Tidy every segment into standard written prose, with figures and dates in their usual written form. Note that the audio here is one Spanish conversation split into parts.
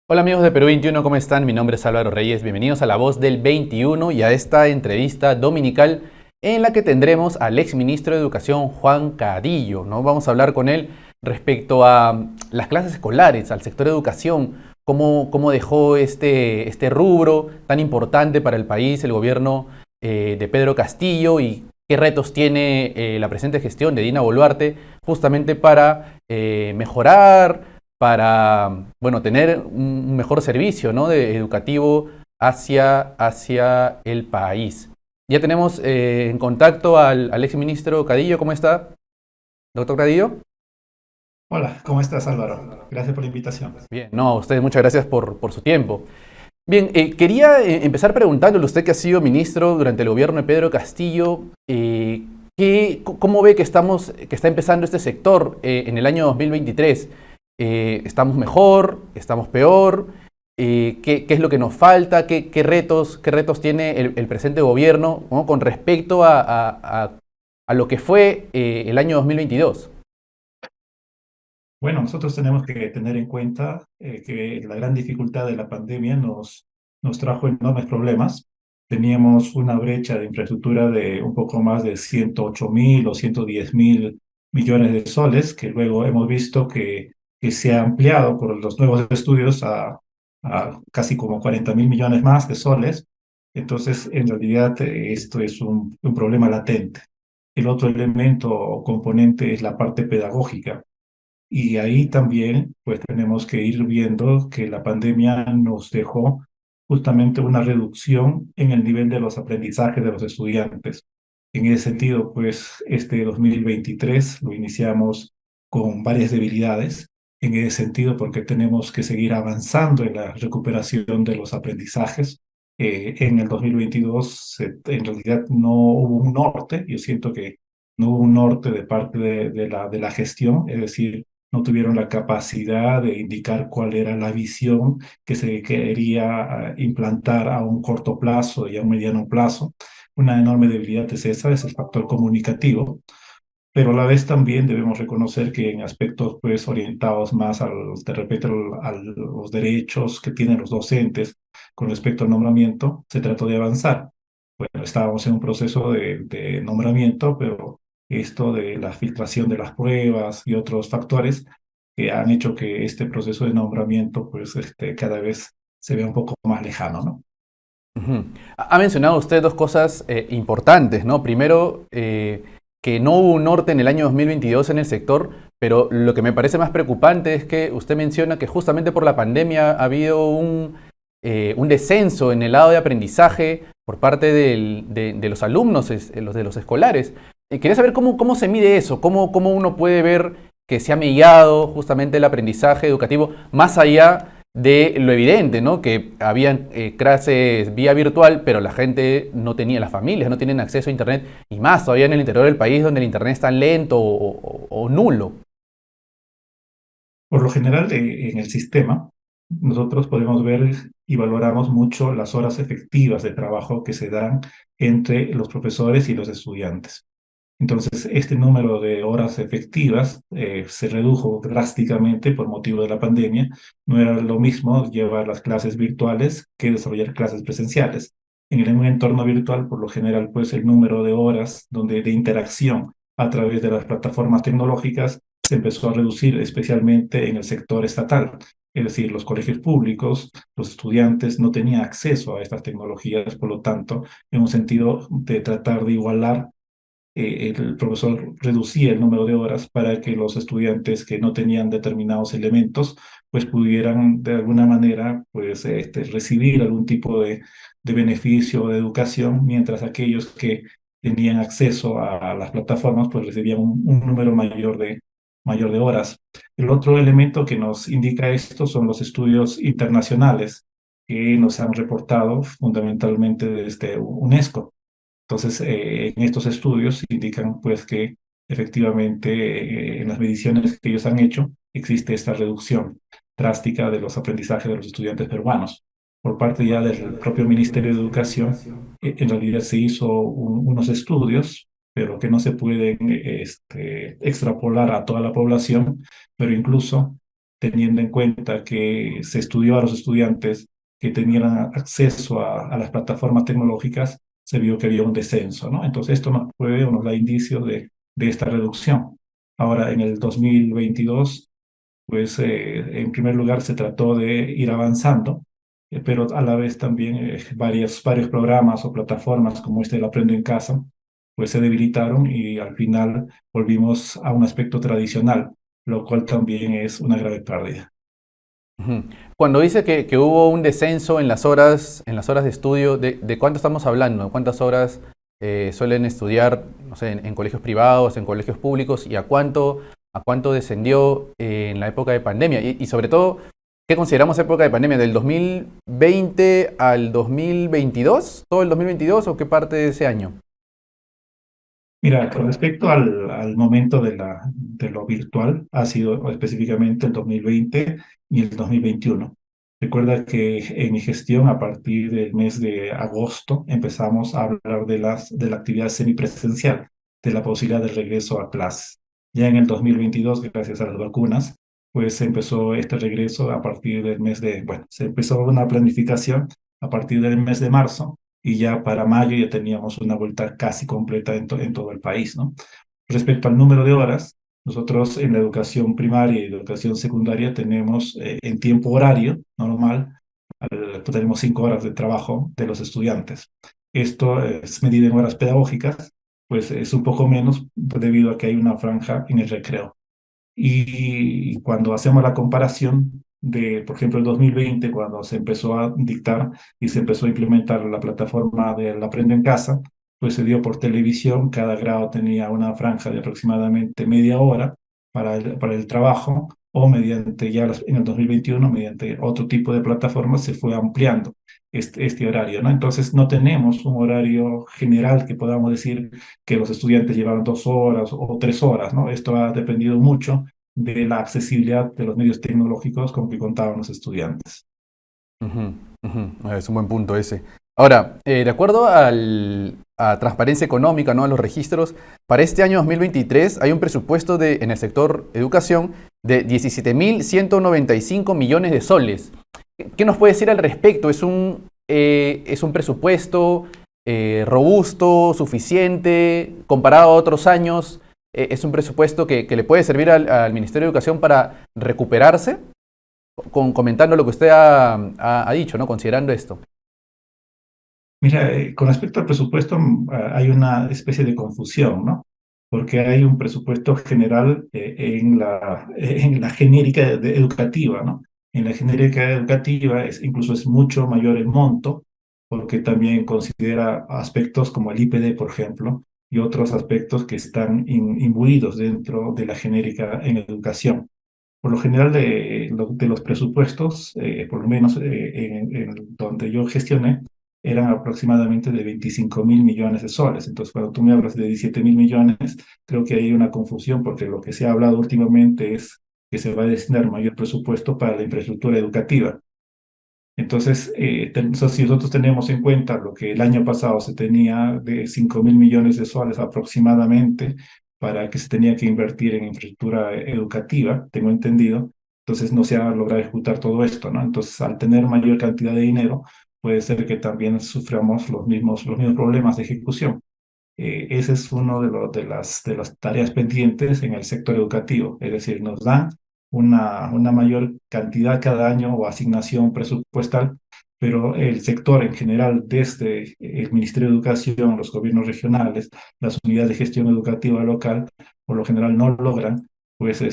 Hola amigos de Perú 21, ¿cómo están? Mi nombre es Álvaro Reyes, bienvenidos a La Voz del 21 y a esta entrevista dominical en la que tendremos al exministro de Educación Juan Cadillo, ¿no? Vamos a hablar con él respecto a las clases escolares, al sector de educación, cómo dejó este rubro tan importante para el país el gobierno de Pedro Castillo y qué retos tiene la presente gestión de Dina Boluarte justamente para mejorar, para bueno, tener un mejor servicio, ¿no?, educativo hacia el país. Ya tenemos en contacto al exministro Cadillo. ¿Cómo está, doctor Cadillo? Hola, ¿cómo estás, Álvaro? Gracias por la invitación. Bien, no, a usted muchas gracias por su tiempo. Bien, quería empezar preguntándole, usted que ha sido ministro durante el gobierno de Pedro Castillo, ¿cómo ve que está empezando este sector en el año 2023? ¿Estamos mejor? ¿Estamos peor? ¿Qué es lo que nos falta? ¿Qué retos tiene el presente gobierno, ¿no?, con respecto a lo que fue el año 2022? Bueno, nosotros tenemos que tener en cuenta que la gran dificultad de la pandemia nos trajo enormes problemas. Teníamos una brecha de infraestructura de un poco más de 108.000 o 110.000 millones de soles, que luego hemos visto que se ha ampliado por los nuevos estudios a casi como 40.000 millones más de soles. Entonces, en realidad, esto es un problema latente. El otro elemento o componente es la parte pedagógica. Y ahí también, pues tenemos que ir viendo que la pandemia nos dejó justamente una reducción en el nivel de los aprendizajes de los estudiantes. En ese sentido, pues este 2023 lo iniciamos con varias debilidades. En ese sentido, porque tenemos que seguir avanzando en la recuperación de los aprendizajes. En el 2022, en realidad no hubo un norte. Yo siento que no hubo un norte de parte de la gestión, es decir, no tuvieron la capacidad de indicar cuál era la visión que se quería implantar a un corto plazo y a un mediano plazo. Una enorme debilidad es esa, es el factor comunicativo, pero a la vez también debemos reconocer que en aspectos pues orientados más de repente a los derechos que tienen los docentes con respecto al nombramiento, se trató de avanzar. Bueno, estábamos en un proceso de nombramiento, pero esto de la filtración de las pruebas y otros factores que han hecho que este proceso de nombramiento pues cada vez se vea un poco más lejano, ¿no? Ujú. Ha mencionado usted dos cosas importantes, ¿no? Primero, que no hubo un norte en el año 2022 en el sector, pero lo que me parece más preocupante es que usted menciona que justamente por la pandemia ha habido un descenso en el lado de aprendizaje por parte de los alumnos, los de los escolares. Quería saber cómo se mide eso, cómo uno puede ver que se ha mellado justamente el aprendizaje educativo más allá de lo evidente, ¿no? Que habían clases vía virtual, pero la gente no tenía, las familias no tienen acceso a Internet, y más todavía en el interior del país donde el Internet es tan lento o nulo. Por lo general, en el sistema, nosotros podemos ver y valoramos mucho las horas efectivas de trabajo que se dan entre los profesores y los estudiantes. Entonces, este número de horas efectivas se redujo drásticamente por motivo de la pandemia. No era lo mismo llevar las clases virtuales que desarrollar clases presenciales. En un entorno virtual, por lo general, pues el número de horas de interacción a través de las plataformas tecnológicas se empezó a reducir, especialmente en el sector estatal. Es decir, los colegios públicos, los estudiantes no tenían acceso a estas tecnologías, por lo tanto, en un sentido de tratar de igualar, el profesor reducía el número de horas para que los estudiantes que no tenían determinados elementos pues pudieran de alguna manera pues recibir algún tipo de beneficio o de educación, mientras aquellos que tenían acceso a las plataformas pues recibían un número mayor de horas. El otro elemento que nos indica esto son los estudios internacionales que nos han reportado fundamentalmente desde UNESCO. Entonces, en estos estudios indican pues que efectivamente en las mediciones que ellos han hecho existe esta reducción drástica de los aprendizajes de los estudiantes peruanos. Por parte ya del propio Ministerio de Educación, en realidad se hizo unos estudios, pero que no se pueden extrapolar a toda la población, pero incluso teniendo en cuenta que se estudió a los estudiantes que tenían acceso a las plataformas tecnológicas, se vio que había un descenso, ¿no? Entonces esto nos puede o nos da indicios de esta reducción. Ahora, en el 2022 pues en primer lugar se trató de ir avanzando, pero a la vez también varios programas o plataformas como este, el Aprendo en Casa, pues se debilitaron y al final volvimos a un aspecto tradicional, lo cual también es una grave pérdida. Ujú. Cuando dice que hubo un descenso en las horas de estudio, de cuánto estamos hablando? ¿Cuántas horas suelen estudiar, no sé, en colegios privados, en colegios públicos? ¿Y a cuánto descendió en la época de pandemia? Y sobre todo, ¿qué consideramos época de pandemia? ¿Del 2020 al 2022? ¿Todo el 2022 o qué parte de ese año? Mira, con respecto al momento de lo virtual, ha sido específicamente el 2020 y el 2021. Recuerda que en mi gestión, a partir del mes de agosto, empezamos a hablar de la actividad semipresencial, de la posibilidad de regreso a clases. Ya en el 2022, gracias a las vacunas, pues se empezó este regreso a partir del mes bueno, se empezó una planificación a partir del mes de marzo y ya para mayo ya teníamos una vuelta casi completa en todo el país, ¿no? Respecto al número de horas, nosotros en la educación primaria y educación secundaria tenemos en tiempo horario normal, tenemos 5 horas de trabajo de los estudiantes. Esto es medido en horas pedagógicas, pues es un poco menos debido a que hay una franja en el recreo. Y cuando hacemos la comparación de, por ejemplo, el 2020, cuando se empezó a dictar y se empezó a implementar la plataforma del Aprende en Casa, pues se dio por televisión, cada grado tenía una franja de aproximadamente media hora para el trabajo, o mediante ya en el 2021, mediante otro tipo de plataformas, se fue ampliando este horario, ¿no? Entonces no tenemos un horario general que podamos decir que los estudiantes llevaban 2 horas o 3 horas, ¿no? Esto ha dependido mucho de la accesibilidad de los medios tecnológicos con que contaban los estudiantes. Ujú, ujú. Es un buen punto ese. Ahora, de acuerdo a Transparencia Económica, ¿no? A los registros, para este año 2023 hay un presupuesto en el sector educación de 17.195 millones de soles. ¿Qué nos puede decir al respecto? Es un presupuesto robusto, suficiente, comparado a otros años? ¿Es un presupuesto que le puede servir al Ministerio de Educación para recuperarse? Comentando lo que usted ha dicho, ¿no? Considerando esto. Mira, con respecto al presupuesto, hay una especie de confusión, ¿no? Porque hay un presupuesto general en la genérica educativa, ¿no? En la genérica educativa incluso es mucho mayor el monto, porque también considera aspectos como el IPD, por ejemplo, y otros aspectos que están imbuidos dentro de la genérica en educación. Por lo general, de los presupuestos, por lo menos en donde yo gestioné, eran aproximadamente de 25.000 millones de soles. Entonces, cuando tú me hablas de 17.000 millones, creo que hay una confusión porque lo que se ha hablado últimamente es que se va a destinar mayor presupuesto para la infraestructura educativa. Entonces, si nosotros tenemos en cuenta lo que el año pasado se tenía de 5.000 millones de soles aproximadamente para que se tenía que invertir en infraestructura educativa, tengo entendido, entonces no se ha logrado ejecutar todo esto, ¿no? Entonces, al tener mayor cantidad de dinero, puede ser que también suframos los mismos problemas de ejecución. Ese es uno de las tareas pendientes en el sector educativo, es decir, nos dan una mayor cantidad cada año o asignación presupuestal, pero el sector en general, desde el Ministerio de Educación, los gobiernos regionales, las unidades de gestión educativa local, por lo general no logran, pues,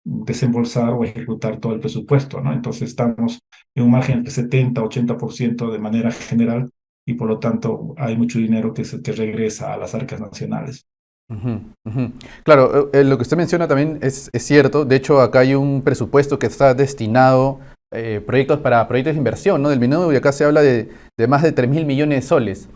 desembolsar o ejecutar todo el presupuesto, ¿no? Entonces estamos en un margen de 70-80% de manera general y por lo tanto hay mucho dinero que regresa a las arcas nacionales. Ujú, ujú. Claro, lo que usted menciona también es cierto. De hecho, acá hay un presupuesto que está destinado para proyectos de inversión, ¿no? Del Minuto, y acá se habla de más de 3.000 millones de soles.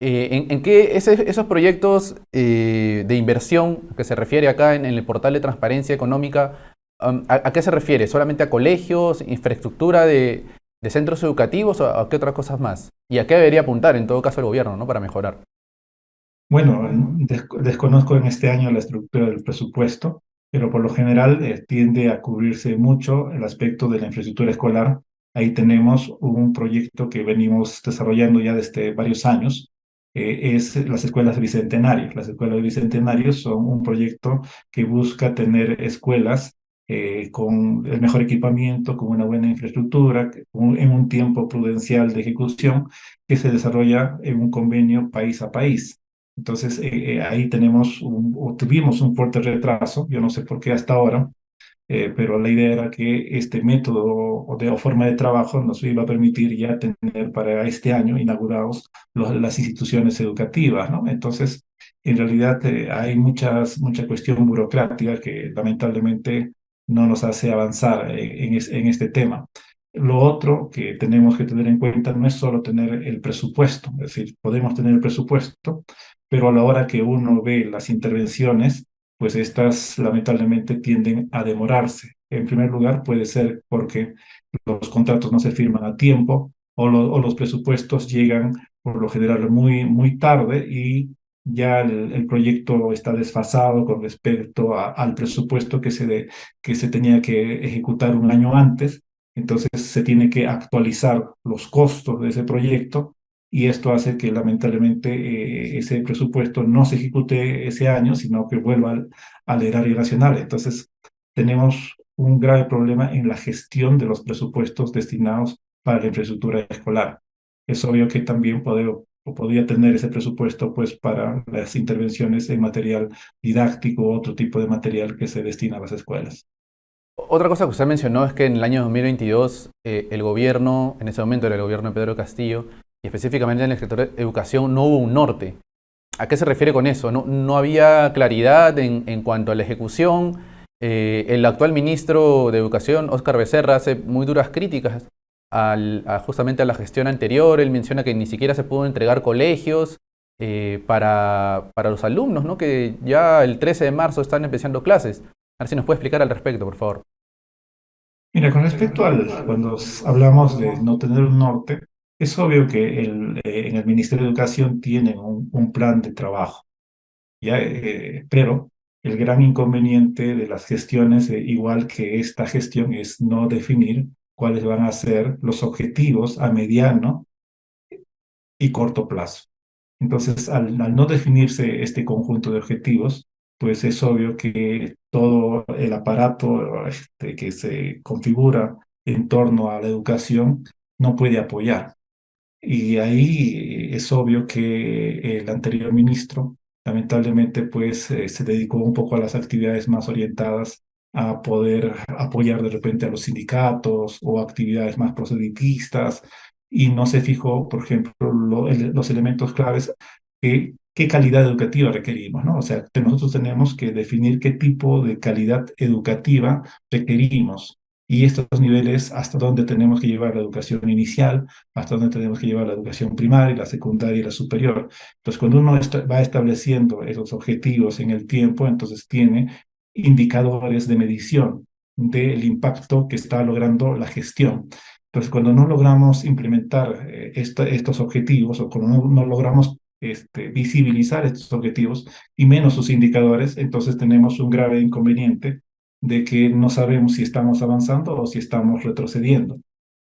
¿En qué esos proyectos de inversión que se refiere acá en el portal de Transparencia Económica, a qué se refiere? ¿Solamente a colegios, infraestructura de centros educativos o a qué otras cosas más? ¿Y a qué debería apuntar en todo caso el gobierno, ¿no? Para mejorar? Bueno, desconozco en este año la estructura del presupuesto, pero por lo general tiende a cubrirse mucho el aspecto de la infraestructura escolar. Ahí tenemos un proyecto que venimos desarrollando ya desde varios años, es las escuelas bicentenarias. Las escuelas bicentenarias son un proyecto que busca tener escuelas con el mejor equipamiento, con una buena infraestructura, en un tiempo prudencial de ejecución que se desarrolla en un convenio país a país. Entonces, ahí o tuvimos un fuerte retraso, yo no sé por qué hasta ahora, pero la idea era que este método o forma de trabajo nos iba a permitir ya tener para este año inaugurados las instituciones educativas, ¿no? Entonces, en realidad hay mucha cuestión burocrática que lamentablemente no nos hace avanzar en este tema. Lo otro que tenemos que tener en cuenta no es solo tener el presupuesto, es decir, podemos tener el presupuesto, pero a la hora que uno ve las intervenciones, pues estas lamentablemente tienden a demorarse. En primer lugar, puede ser porque los contratos no se firman a tiempo o los presupuestos llegan por lo general muy tarde y ya el proyecto está desfasado con respecto al presupuesto que se tenía que ejecutar un año antes. Entonces se tiene que actualizar los costos de ese proyecto y esto hace que lamentablemente ese presupuesto no se ejecute ese año, sino que vuelva al erario nacional. Entonces, tenemos un grave problema en la gestión de los presupuestos destinados para la infraestructura escolar. Es obvio que también podría tener ese presupuesto pues para las intervenciones en material didáctico o otro tipo de material que se destina a las escuelas. Otra cosa que usted mencionó es que en el año 2022 el gobierno, en ese momento era el gobierno de Pedro Castillo, y específicamente en el sector de educación no hubo un norte. ¿A qué se refiere con eso? No había claridad en cuanto a la ejecución. El actual ministro de Educación, Óscar Becerra, hace muy duras críticas justamente a la gestión anterior. Él menciona que ni siquiera se pudo entregar colegios para los alumnos, ¿no? Que ya el 13 de marzo están empezando clases. A ver si nos puede explicar al respecto, por favor. Mira, con respecto cuando hablamos de no tener un norte, es obvio que en el Ministerio de Educación tienen un plan de trabajo. ¿Ya? Pero el gran inconveniente de las gestiones, igual que esta gestión, es no definir cuáles van a ser los objetivos a mediano y corto plazo. Entonces, al no definirse este conjunto de objetivos, pues es obvio que todo el aparato que se configura en torno a la educación no puede apoyar. Y ahí es obvio que el anterior ministro, lamentablemente, pues se dedicó un poco a las actividades más orientadas a poder apoyar de repente a los sindicatos o actividades más proselitistas y no se fijó, por ejemplo, los elementos claves qué calidad educativa requerimos, ¿no? O sea, nosotros tenemos que definir qué tipo de calidad educativa requerimos y estos niveles hasta dónde tenemos que llevar la educación inicial, hasta dónde tenemos que llevar la educación primaria, la secundaria y la superior. Entonces, cuando uno va estableciendo esos objetivos en el tiempo, entonces tiene indicadores de medición del impacto que está logrando la gestión. Entonces, cuando no logramos implementar estos objetivos o cuando no logramos visibilizar estos objetivos y menos sus indicadores, entonces tenemos un grave inconveniente de que no sabemos si estamos avanzando o si estamos retrocediendo.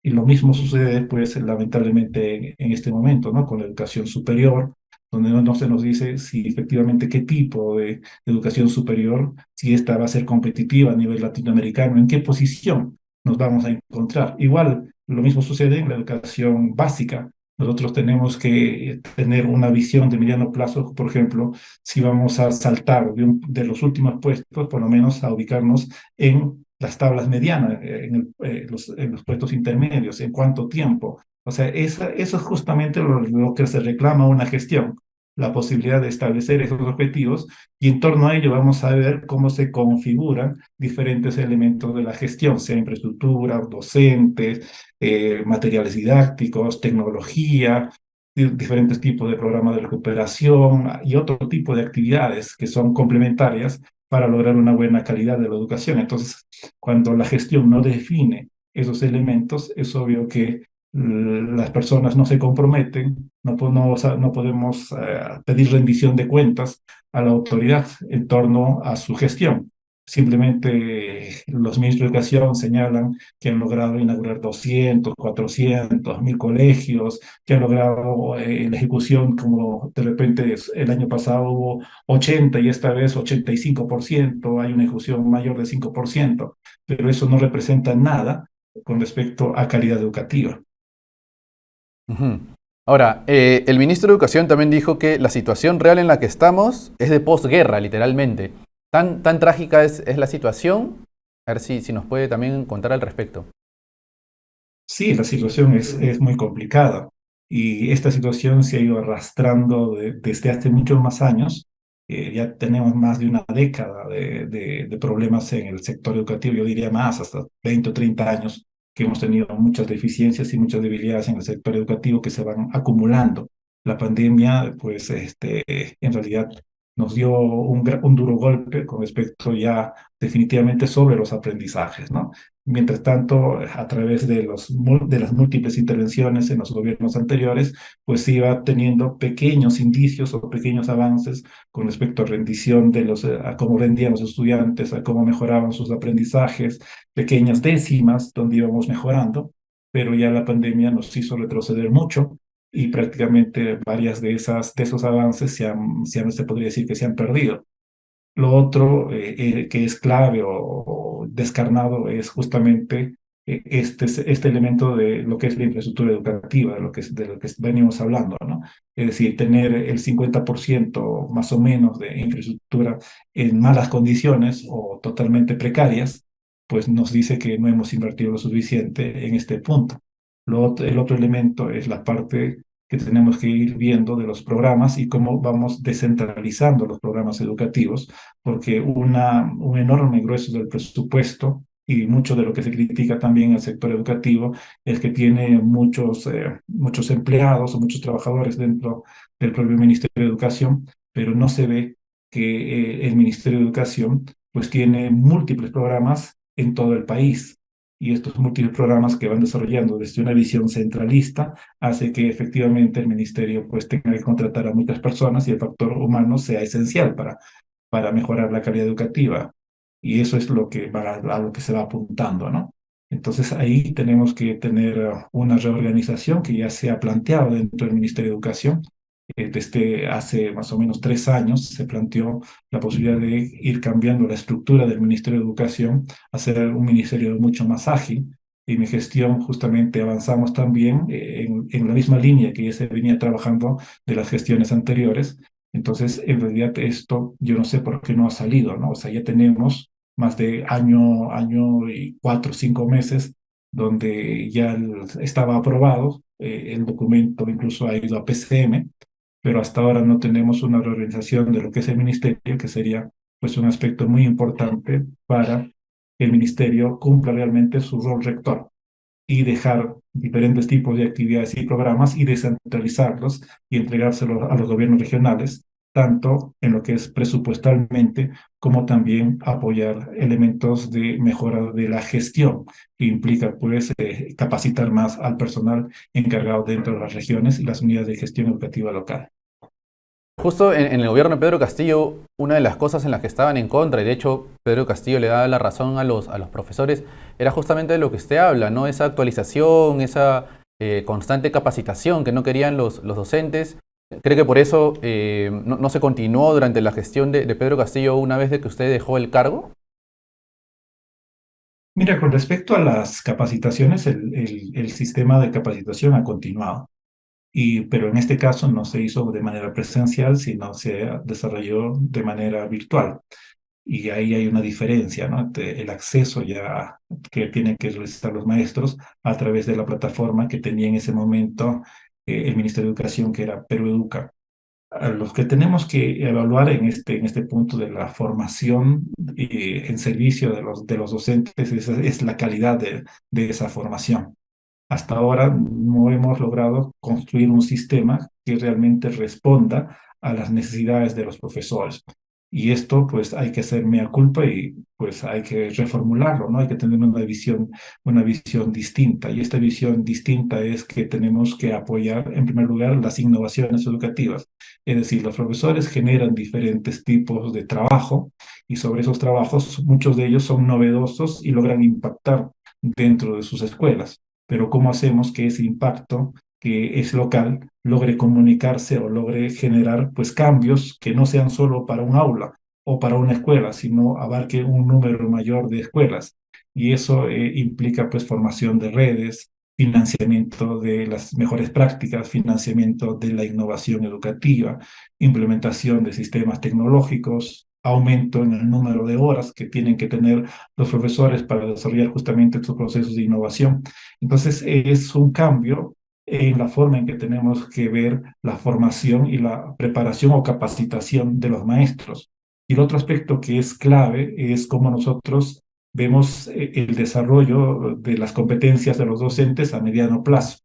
Y lo mismo sucede, pues, lamentablemente en este momento, ¿no? Con la educación superior, donde no se nos dice si efectivamente qué tipo de educación superior, si esta va a ser competitiva a nivel latinoamericano, en qué posición nos vamos a encontrar. Igual, lo mismo sucede en la educación básica. Nosotros tenemos que tener una visión de mediano plazo, por ejemplo, si vamos a saltar de los últimos puestos, por lo menos a ubicarnos en las tablas medianas, en los puestos intermedios, en cuánto tiempo. O sea, eso es justamente lo que se reclama a una gestión, la posibilidad de establecer esos objetivos y en torno a ello vamos a ver cómo se configuran diferentes elementos de la gestión, sea infraestructura, docentes, materiales didácticos, tecnología, diferentes tipos de programas de recuperación y otro tipo de actividades que son complementarias para lograr una buena calidad de la educación. Entonces, cuando la gestión no define esos elementos, es obvio que las personas no se comprometen, no podemos pedir rendición de cuentas a la autoridad en torno a su gestión. Simplemente los ministros de Educación señalan que han logrado inaugurar 200, 400, 1000 colegios, que han logrado la ejecución, como de repente el año pasado hubo 80 y esta vez 85%, hay una ejecución mayor de 5%, pero eso no representa nada con respecto a calidad educativa. Ujú. Ahora, el ministro de Educación también dijo que la situación real en la que estamos es de posguerra, literalmente. Tan trágica es la situación. A ver si nos puede también contar al respecto. Sí, la situación es muy complicada y esta situación se ha ido arrastrando desde hace muchos más años. Ya tenemos más de una década de problemas en el sector educativo, yo diría más, hasta 20 o 30 años, que hemos tenido muchas deficiencias y muchas debilidades en el sector educativo que se van acumulando. La pandemia, pues, en realidad nos dio un duro golpe con respecto ya definitivamente sobre los aprendizajes, ¿no? Mientras tanto, a través de las múltiples intervenciones en los gobiernos anteriores, pues se iba teniendo pequeños indicios o pequeños avances con respecto a rendición a cómo rendían los estudiantes, a cómo mejoraban sus aprendizajes, pequeñas décimas donde íbamos mejorando, pero ya la pandemia nos hizo retroceder mucho y prácticamente varias de esos avances se podría decir que se han perdido. Lo otro que es clave o descarnado es justamente este elemento de lo que es la infraestructura educativa, de lo que venimos hablando, ¿no? Es decir, tener el 50% más o menos de infraestructura en malas condiciones o totalmente precarias, pues nos dice que no hemos invertido lo suficiente en este punto. El otro elemento es la parte que tenemos que ir viendo de los programas y cómo vamos descentralizando los programas educativos porque un enorme grueso del presupuesto y mucho de lo que se critica también en el sector educativo es que tiene muchos empleados o muchos trabajadores dentro del propio Ministerio de Educación, pero no se ve que el Ministerio de Educación pues tiene múltiples programas en todo el país. Y estos múltiples programas que van desarrollando desde una visión centralista hace que efectivamente el ministerio pues tenga que contratar a muchas personas y el factor humano sea esencial para mejorar la calidad educativa. Y eso es a lo que se va apuntando, ¿no? Entonces ahí tenemos que tener una reorganización que ya se ha planteado dentro del Ministerio de Educación. Desde hace más o menos 3 años se planteó la posibilidad de ir cambiando la estructura del Ministerio de Educación, hacer un ministerio mucho más ágil. Y en mi gestión justamente avanzamos también en la misma línea que ya se venía trabajando de las gestiones anteriores. Entonces, en realidad esto yo no sé por qué no ha salido, ¿no? O sea, ya tenemos más de año y 4 o 5 meses donde estaba aprobado, el documento incluso ha ido a PCM, pero hasta ahora no tenemos una reorganización de lo que es el ministerio, que sería pues un aspecto muy importante para que el ministerio cumpla realmente su rol rector y dejar diferentes tipos de actividades y programas y descentralizarlos y entregárselos a los gobiernos regionales, tanto en lo que es presupuestalmente como también apoyar elementos de mejora de la gestión, que implica pues capacitar más al personal encargado dentro de las regiones y las unidades de gestión educativa local. Justo en el gobierno de Pedro Castillo, una de las cosas en las que estaban en contra, y de hecho Pedro Castillo le daba la razón a los profesores, era justamente de lo que usted habla, ¿no? Esa actualización, esa constante capacitación que no querían los docentes. ¿Cree que por eso no se continuó durante la gestión de Pedro Castillo una vez de que usted dejó el cargo? Mira, con respecto a las capacitaciones, el sistema de capacitación ha continuado. Pero en este caso no se hizo de manera presencial, sino se desarrolló de manera virtual. Y ahí hay una diferencia, ¿no? El acceso ya que tienen que realizar los maestros a través de la plataforma que tenía en ese momento el Ministerio de Educación, que era Perú Educa. A los que tenemos que evaluar en este punto de la formación en servicio de los docentes es la calidad de esa formación. Hasta ahora no hemos logrado construir un sistema que realmente responda a las necesidades de los profesores. Y esto pues hay que hacer mea culpa y pues hay que reformularlo, ¿no? Hay que tener una visión distinta. Y esta visión distinta es que tenemos que apoyar en primer lugar las innovaciones educativas. Es decir, los profesores generan diferentes tipos de trabajo y sobre esos trabajos muchos de ellos son novedosos y logran impactar dentro de sus escuelas. Pero ¿cómo hacemos que ese impacto que es local logre comunicarse o logre generar pues cambios que no sean solo para un aula o para una escuela, sino abarque un número mayor de escuelas? Y eso implica pues formación de redes, financiamiento de las mejores prácticas, financiamiento de la innovación educativa, implementación de sistemas tecnológicos, aumento en el número de horas que tienen que tener los profesores para desarrollar justamente estos procesos de innovación. Entonces, es un cambio en la forma en que tenemos que ver la formación y la preparación o capacitación de los maestros. Y el otro aspecto que es clave es cómo nosotros vemos el desarrollo de las competencias de los docentes a mediano plazo.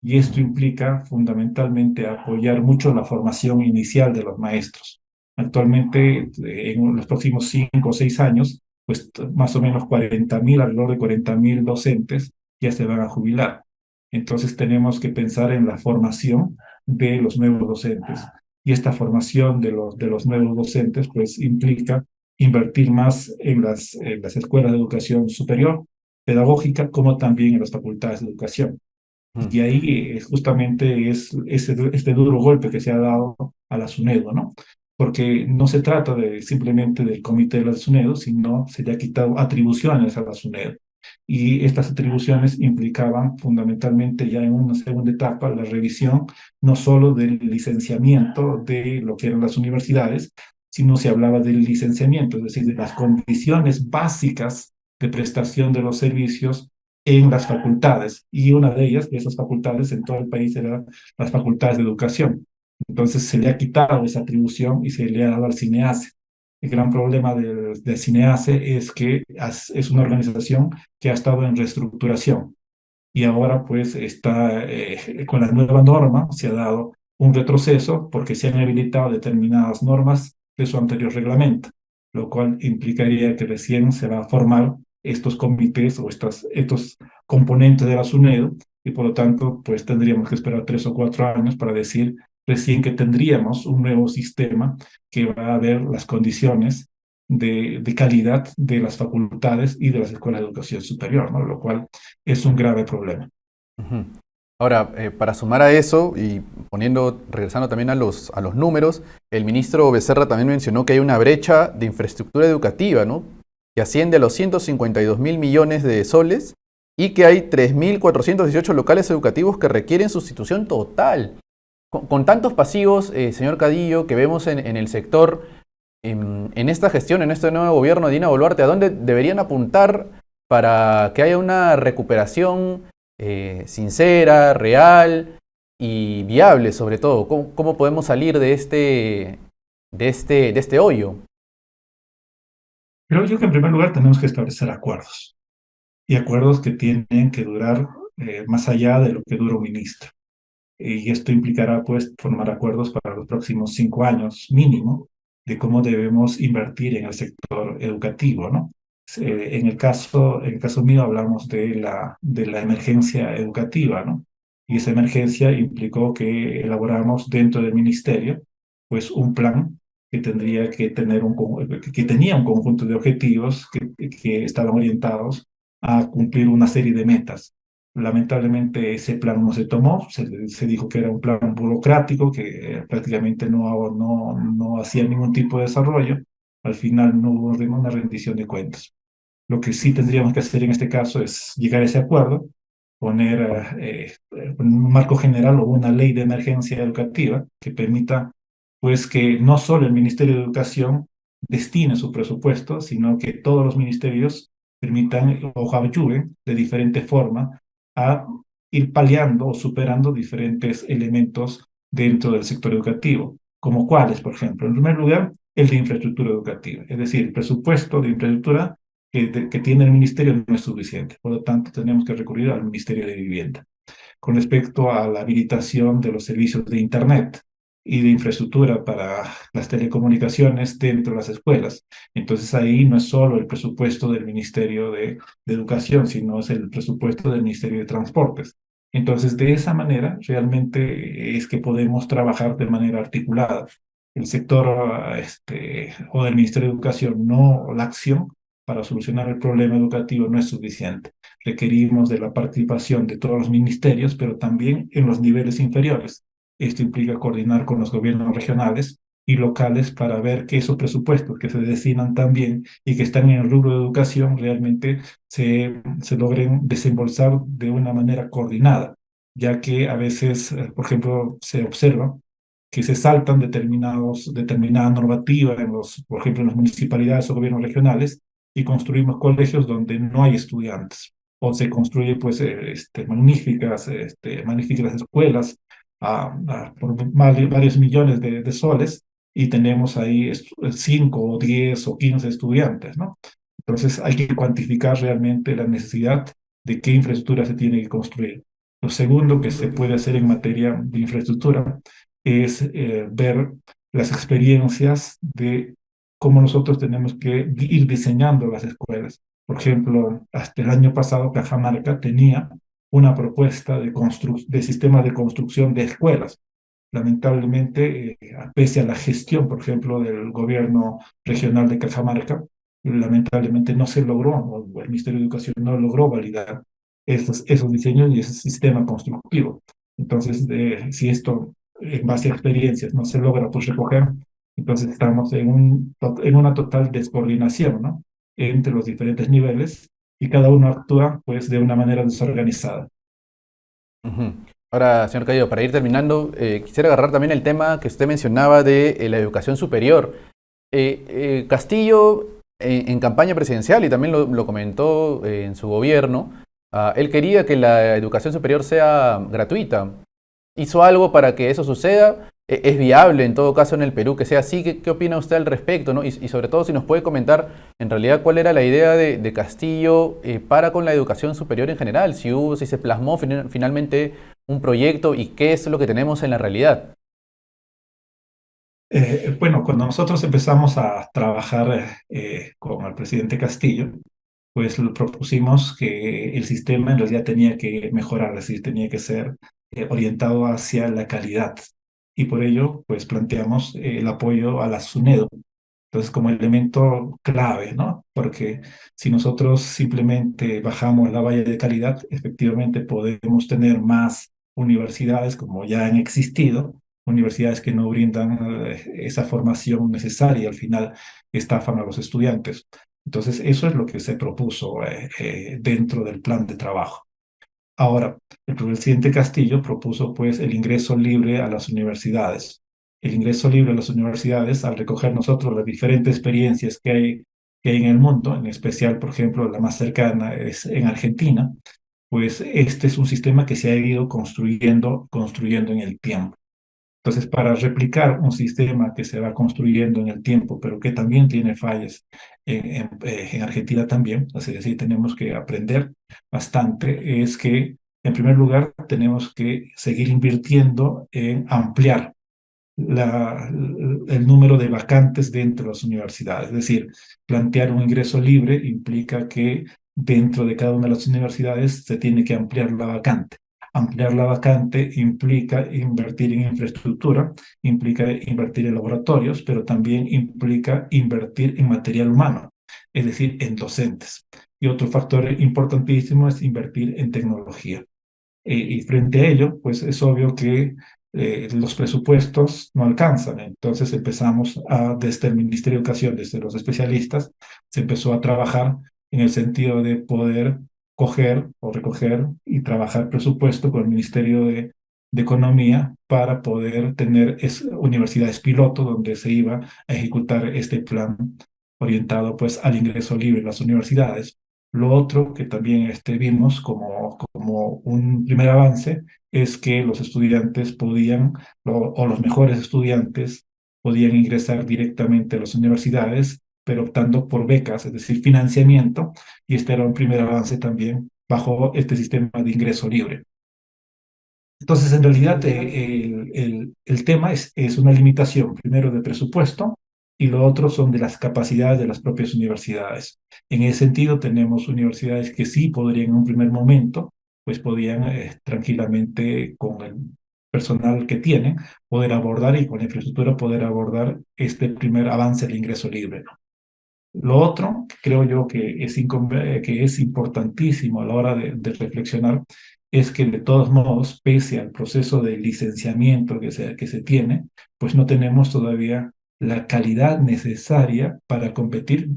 Y esto implica fundamentalmente apoyar mucho la formación inicial de los maestros. Actualmente, en los próximos 5 o 6 años, pues más o menos 40.000, alrededor de 40.000 docentes ya se van a jubilar. Entonces tenemos que pensar en la formación de los nuevos docentes. Y esta formación de los nuevos docentes pues implica invertir más en las escuelas de educación superior, pedagógica, como también en las facultades de educación. Mm. Y ahí justamente es este duro golpe que se ha dado a la SUNEDO, ¿no? Porque no se trata de simplemente del comité de la SUNEDO, sino se le ha quitado atribuciones a la SUNEDO. Y estas atribuciones implicaban fundamentalmente ya en una segunda etapa la revisión no solo del licenciamiento de lo que eran las universidades, sino se hablaba del licenciamiento, es decir, de las condiciones básicas de prestación de los servicios en las facultades, y una de ellas, de esas facultades en todo el país, eran las facultades de educación. Entonces se le ha quitado esa atribución y se le ha dado al CINEACE. El gran problema del CINEACE es que es una organización que ha estado en reestructuración y ahora pues está con la nueva norma, se ha dado un retroceso porque se han habilitado determinadas normas de su anterior reglamento, lo cual implicaría que recién se va a formar estos comités o estos componentes de la SUNEDO y por lo tanto pues tendríamos que esperar 3 o 4 años para decir recién que tendríamos un nuevo sistema que va a ver las condiciones de calidad de las facultades y de las escuelas de educación superior, ¿no? Lo cual es un grave problema. Ujú. Ahora, para sumar a eso y regresando también a a los números, el ministro Becerra también mencionó que hay una brecha de infraestructura educativa, ¿no? Que asciende a los 152.000 millones de soles y que hay 3.418 locales educativos que requieren sustitución total. Con tantos pasivos, señor Cadillo, que vemos en el sector, en esta gestión, en este nuevo gobierno de Dina Boluarte, ¿a dónde deberían apuntar para que haya una recuperación sincera, real y viable, sobre todo? ¿Cómo podemos salir de este hoyo? Creo yo que en primer lugar tenemos que establecer acuerdos y acuerdos que tienen que durar más allá de lo que dura un ministro. Y esto implicará, pues, formar acuerdos para los próximos 5 años mínimo de cómo debemos invertir en el sector educativo, ¿no? En el caso mío hablamos de la emergencia educativa, ¿no? Y esa emergencia implicó que elaboramos dentro del ministerio, pues, un plan que tendría que tener que tenía un conjunto de objetivos que estaban orientados a cumplir una serie de metas. Lamentablemente ese plan no se tomó, se dijo que era un plan burocrático, que prácticamente no hacía ningún tipo de desarrollo. Al final no hubo una rendición de cuentas. Lo que sí tendríamos que hacer en este caso es llegar a ese acuerdo, poner un marco general o una ley de emergencia educativa que permita pues que no solo el Ministerio de Educación destine su presupuesto, sino que todos los ministerios permitan o ayuden de diferente forma a ir paliando o superando diferentes elementos dentro del sector educativo, como cuáles, por ejemplo. En primer lugar, el de infraestructura educativa, es decir, el presupuesto de infraestructura que tiene el ministerio no es suficiente. Por lo tanto, tenemos que recurrir al Ministerio de Vivienda. Con respecto a la habilitación de los servicios de Internet, y de infraestructura para las telecomunicaciones dentro de las escuelas. Entonces ahí no es solo el presupuesto del Ministerio de Educación, sino es el presupuesto del Ministerio de Transportes. Entonces, de esa manera, realmente es que podemos trabajar de manera articulada. El sector o del Ministerio de Educación, no la acción para solucionar el problema educativo no es suficiente. Requerimos de la participación de todos los ministerios, pero también en los niveles inferiores. Esto implica coordinar con los gobiernos regionales y locales para ver que esos presupuestos que se destinan también y que están en el rubro de educación realmente se logren desembolsar de una manera coordinada, ya que a veces, por ejemplo, se observa que se saltan determinada normativa por ejemplo, en las municipalidades o gobiernos regionales y construimos colegios donde no hay estudiantes. O se construye pues magníficas escuelas por varios millones de soles y tenemos ahí 5 o 10 o 15 estudiantes, ¿no? Entonces hay que cuantificar realmente la necesidad de qué infraestructura se tiene que construir. Lo segundo que se puede hacer en materia de infraestructura es ver las experiencias de cómo nosotros tenemos que ir diseñando las escuelas. Por ejemplo, hasta el año pasado Cajamarca tenía una propuesta de sistema de construcción de escuelas. Lamentablemente, pese a la gestión, por ejemplo, del gobierno regional de Cajamarca, lamentablemente no se logró, o el Ministerio de Educación no logró validar esos diseños y ese sistema constructivo. Entonces, si esto en base a experiencias no se logra pues recoger, entonces estamos en una total descoordinación, ¿no? Entre los diferentes niveles y cada uno actúa pues de una manera desorganizada. Ujú. Ahora, señor Cayo, para ir terminando, quisiera agarrar también el tema que usted mencionaba de la educación superior. Castillo, en campaña presidencial, y también lo comentó en su gobierno, él quería que la educación superior sea gratuita. ¿Hizo algo para que eso suceda? ¿Es viable en todo caso en el Perú que sea así? ¿Qué opina usted al respecto, ¿no? Y sobre todo si nos puede comentar en realidad cuál era la idea de Castillo para con la educación superior en general, si se plasmó finalmente un proyecto y qué es lo que tenemos en la realidad. Bueno, cuando nosotros empezamos a trabajar con el presidente Castillo, pues le propusimos que el sistema en realidad tenía que mejorar, es decir, tenía que ser orientado hacia la calidad. Y por ello, pues planteamos el apoyo a la SUNEDO, entonces como elemento clave, ¿no? Porque si nosotros simplemente bajamos la valla de calidad, efectivamente podemos tener más universidades como ya han existido, universidades que no brindan esa formación necesaria y al final estafan a los estudiantes. Entonces, eso es lo que se propuso dentro del plan de trabajo. Ahora, el presidente Castillo propuso pues el ingreso libre a las universidades. El ingreso libre a las universidades, al recoger nosotros las diferentes experiencias que hay en el mundo, en especial, por ejemplo, la más cercana es en Argentina, pues este es un sistema que se ha ido construyendo en el tiempo. Entonces, para replicar un sistema que se va construyendo en el tiempo, pero que también tiene fallas en Argentina también, es decir, tenemos que aprender bastante, es que, en primer lugar, tenemos que seguir invirtiendo en ampliar el número de vacantes dentro de las universidades. Es decir, plantear un ingreso libre implica que dentro de cada una de las universidades se tiene que ampliar la vacante. Ampliar la vacante implica invertir en infraestructura, implica invertir en laboratorios, pero también implica invertir en material humano, es decir, en docentes. Y otro factor importantísimo es invertir en tecnología. Y frente a ello, pues es obvio que los presupuestos no alcanzan. Entonces empezamos desde el Ministerio de Educación, desde los especialistas, se empezó a trabajar en el sentido de poder coger o recoger y trabajar presupuesto con el Ministerio de Economía para poder tener universidades piloto donde se iba a ejecutar este plan orientado pues al ingreso libre en las universidades. Lo otro que también vimos como un primer avance es que los estudiantes podían, o los mejores estudiantes, podían ingresar directamente a las universidades, pero optando por becas, es decir, financiamiento, y este era un primer avance también bajo este sistema de ingreso libre. Entonces, en realidad, el tema es una limitación, primero de presupuesto, y lo otro son de las capacidades de las propias universidades. En ese sentido, tenemos universidades que sí podrían en un primer momento, pues podían tranquilamente con el personal que tienen, poder abordar y con la infraestructura poder abordar este primer avance del ingreso libre, ¿no? Lo otro, que creo yo que es importantísimo a la hora de reflexionar, es que de todos modos, pese al proceso de licenciamiento que se tiene, pues no tenemos todavía la calidad necesaria para competir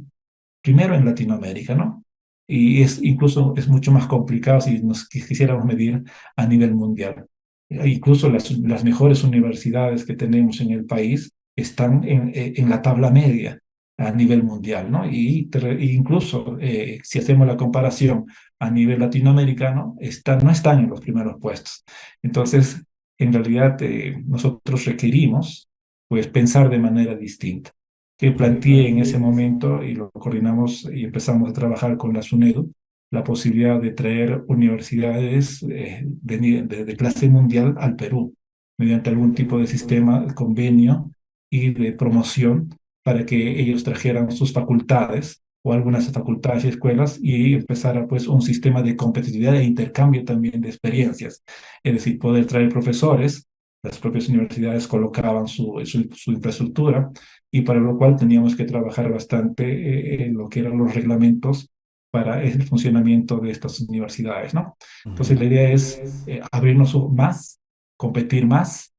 primero en Latinoamérica, ¿no? Y incluso es mucho más complicado si nos quisiéramos medir a nivel mundial. Incluso las mejores universidades que tenemos en el país están en la tabla media a nivel mundial, ¿no? Y incluso si hacemos la comparación a nivel latinoamericano, no están en los primeros puestos. Entonces, en realidad, nosotros requerimos, pues, pensar de manera distinta que planteé en ese momento y lo coordinamos y empezamos a trabajar con la SUNEDU, la posibilidad de traer universidades de clase mundial al Perú, mediante algún tipo de sistema, convenio y de promoción para que ellos trajeran sus facultades o algunas facultades y escuelas y empezara pues un sistema de competitividad e intercambio también de experiencias. Es decir, poder traer profesores, las propias universidades colocaban su infraestructura y para lo cual teníamos que trabajar bastante en lo que eran los reglamentos para el funcionamiento de estas universidades, ¿no? Entonces la idea es abrirnos más, competir más,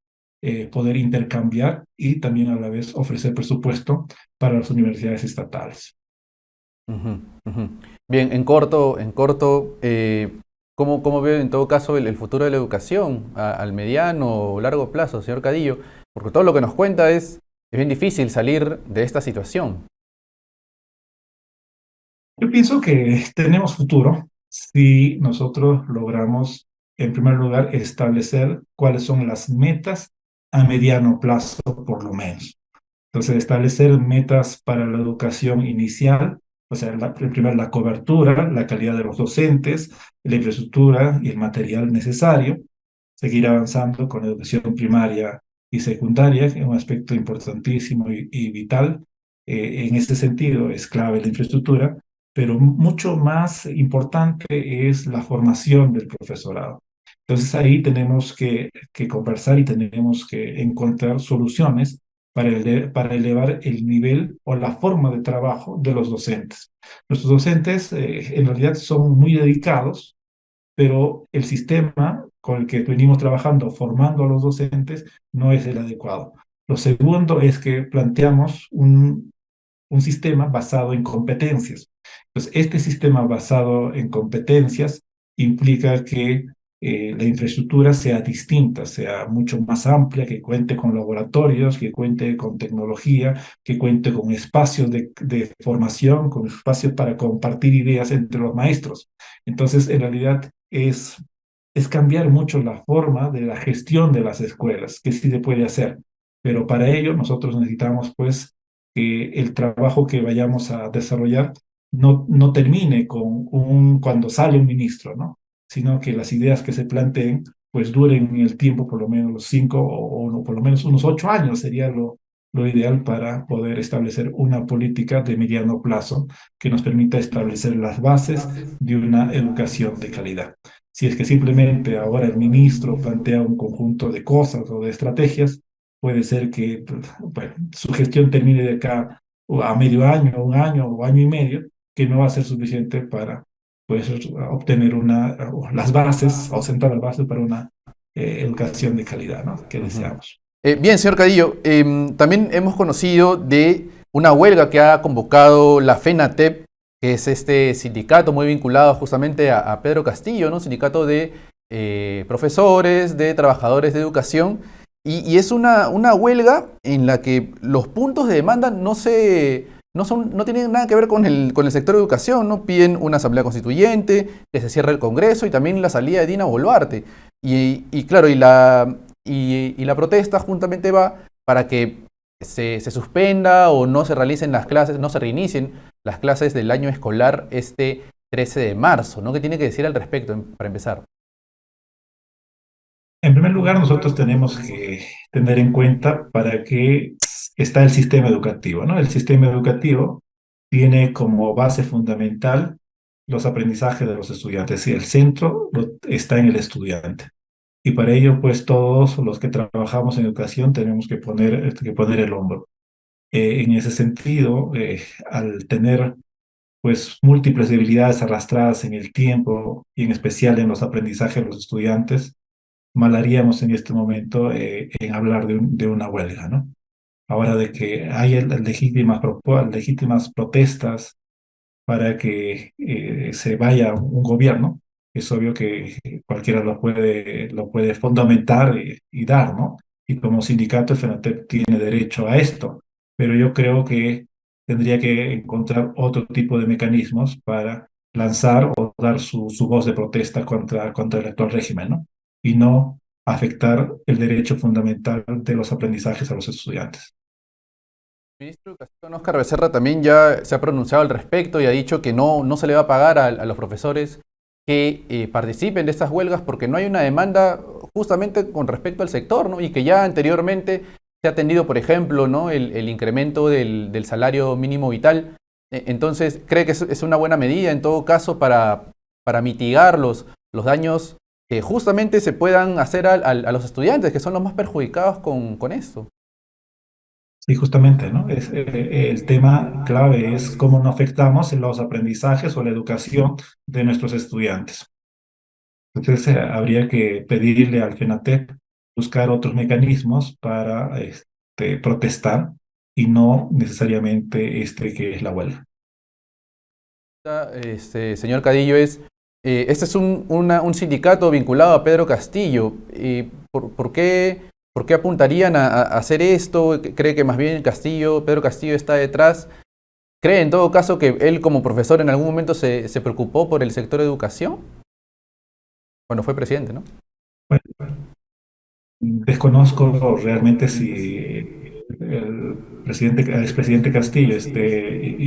poder intercambiar y también a la vez ofrecer presupuesto para las universidades estatales. Ujú, ujú. Bien, en corto, ¿cómo ve en todo caso el futuro de la educación al mediano o largo plazo, señor Cadillo? Porque todo lo que nos cuenta es bien difícil salir de esta situación. Yo pienso que tenemos futuro si nosotros logramos, en primer lugar, establecer cuáles son las metas a mediano plazo, por lo menos. Entonces, establecer metas para la educación inicial, o sea, primero la cobertura, la calidad de los docentes, la infraestructura y el material necesario, seguir avanzando con educación primaria y secundaria, que es un aspecto importantísimo y vital. En ese sentido, es clave la infraestructura, pero mucho más importante es la formación del profesorado. Entonces ahí tenemos que conversar y tenemos que encontrar soluciones para elevar el nivel o la forma de trabajo de los docentes. Nuestros docentes en realidad son muy dedicados, pero el sistema con el que venimos trabajando, formando a los docentes, no es el adecuado. Lo segundo es que planteamos un sistema basado en competencias. Entonces, este sistema basado en competencias implica que la infraestructura sea distinta, sea mucho más amplia, que cuente con laboratorios, que cuente con tecnología, que cuente con espacios de formación, con espacios para compartir ideas entre los maestros. Entonces, en realidad es cambiar mucho la forma de la gestión de las escuelas, que sí se puede hacer. Pero para ello nosotros necesitamos pues que el trabajo que vayamos a desarrollar no termine cuando sale un ministro, ¿no? Sino que las ideas que se planteen pues duren en el tiempo por lo menos los 5 o por lo menos unos 8 años sería lo ideal para poder establecer una política de mediano plazo que nos permita establecer las bases de una educación de calidad. Si es que simplemente ahora el ministro plantea un conjunto de cosas o de estrategias, puede ser que pues, bueno, su gestión termine de acá a medio año, un año o año y medio, que no va a ser suficiente para pues, obtener las bases o sentar las bases para una educación de calidad, ¿no? Que Ujú. deseamos. Bien, señor Cadillo, también hemos conocido de una huelga que ha convocado la FENATEP, que es este sindicato muy vinculado justamente a Pedro Castillo, ¿no? Sindicato de profesores, de trabajadores de educación, y es una huelga en la que los puntos de demanda no tienen nada que ver con el sector de educación, ¿no? Piden una asamblea constituyente, que se cierre el Congreso y también la salida de Dina Boluarte. Y claro, y la protesta juntamente va para que se suspenda o no se realicen las clases, no se reinicien las clases del año escolar este 13 de marzo, ¿no? ¿Qué tiene que decir al respecto para empezar? En primer lugar, nosotros tenemos que tener en cuenta para qué está el sistema educativo, ¿no? El sistema educativo tiene como base fundamental los aprendizajes de los estudiantes y el centro está en el estudiante. Y para ello, pues todos los que trabajamos en educación tenemos que poner el hombro. En ese sentido, al tener pues múltiples debilidades arrastradas en el tiempo y en especial en los aprendizajes de los estudiantes, mal haríamos en este momento en hablar de una huelga, ¿no? Ahora de que hay legítimas protestas para que se vaya un gobierno, es obvio que cualquiera lo puede fundamentar y dar, ¿no? Y como sindicato, el FENATEP tiene derecho a esto, pero yo creo que tendría que encontrar otro tipo de mecanismos para lanzar o dar su voz de protesta contra el actual régimen, ¿no? Y no afectar el derecho fundamental de los aprendizajes a los estudiantes. El ministro de Educación, Óscar Becerra, también ya se ha pronunciado al respecto y ha dicho que no se le va a pagar a los profesores que participen de estas huelgas porque no hay una demanda justamente con respecto al sector, ¿no? Y que ya anteriormente se ha atendido, por ejemplo, ¿no? el incremento del salario mínimo vital. Entonces, ¿cree que es una buena medida en todo caso para mitigar los daños que justamente se puedan hacer a los estudiantes, que son los más perjudicados con esto? Sí, justamente, ¿no? El tema clave es cómo no afectamos en los aprendizajes o la educación de nuestros estudiantes. Entonces, habría que pedirle al FENATEP buscar otros mecanismos para protestar y no necesariamente este que es la huelga. Señor Cadillo, este es un sindicato vinculado a Pedro Castillo. ¿Por qué apuntarían a hacer esto? ¿Cree que más bien Pedro Castillo está detrás? ¿Cree en todo caso que él como profesor en algún momento se preocupó por el sector de educación? Cuando fue presidente, ¿no? Bueno, desconozco realmente si el expresidente Castillo esté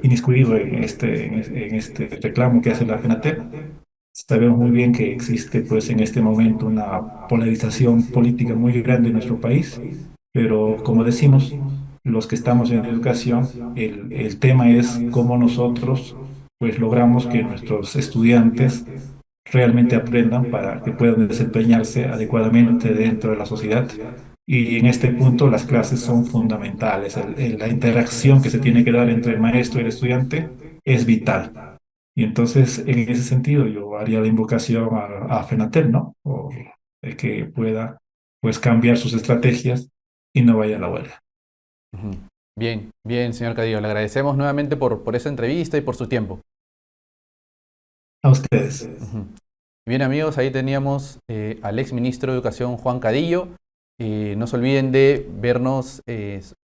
inmiscuido en este reclamo que hace la FENATEP. Sabemos muy bien que existe pues en este momento una polarización política muy grande en nuestro país, pero como decimos, los que estamos en educación, el tema es cómo nosotros pues logramos que nuestros estudiantes realmente aprendan para que puedan desempeñarse adecuadamente dentro de la sociedad. Y en este punto las clases son fundamentales. La interacción que se tiene que dar entre el maestro y el estudiante es vital. Y entonces, en ese sentido, yo haría la invocación a FENATEL, ¿no? O de que pueda, pues, cambiar sus estrategias y no vaya a la huelga. Ujú. Bien, bien, señor Cadillo. Le agradecemos nuevamente por esa entrevista y por su tiempo. A ustedes. Ujú. Bien amigos, ahí teníamos al ex ministro de Educación Juan Cadillo. No se olviden de vernos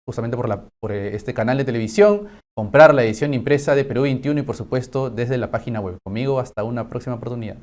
justamente por este canal de televisión, comprar la edición impresa de Perú 21 y por supuesto desde la página web. Conmigo hasta una próxima oportunidad.